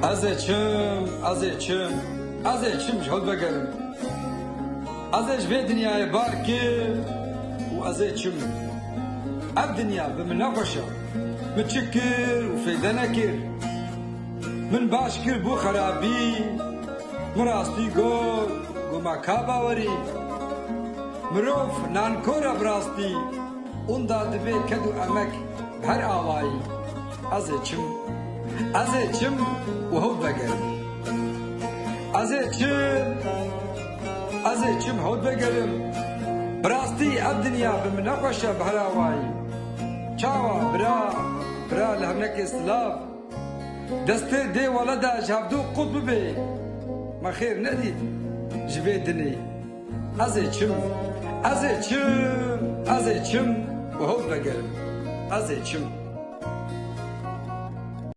از چم جهود بگرم از به دنیای بارکه و از چم اب دنیا به من نقشه متشكر وفايدة نكر من باشكر بو خرابي مراستي قول قوما كاباوري مروف نانكورا براستي اوندا دبي كدو امك هر آواي از چم وهود بگرم از چم هود بگرم براستي اب دنيا به من نقشه بهر آواي چاوا برا لهمنك اسلاف دسته دي ولدا جابدو قطب بي ما خير نديد جبيتني از چم وهو بگرم از چم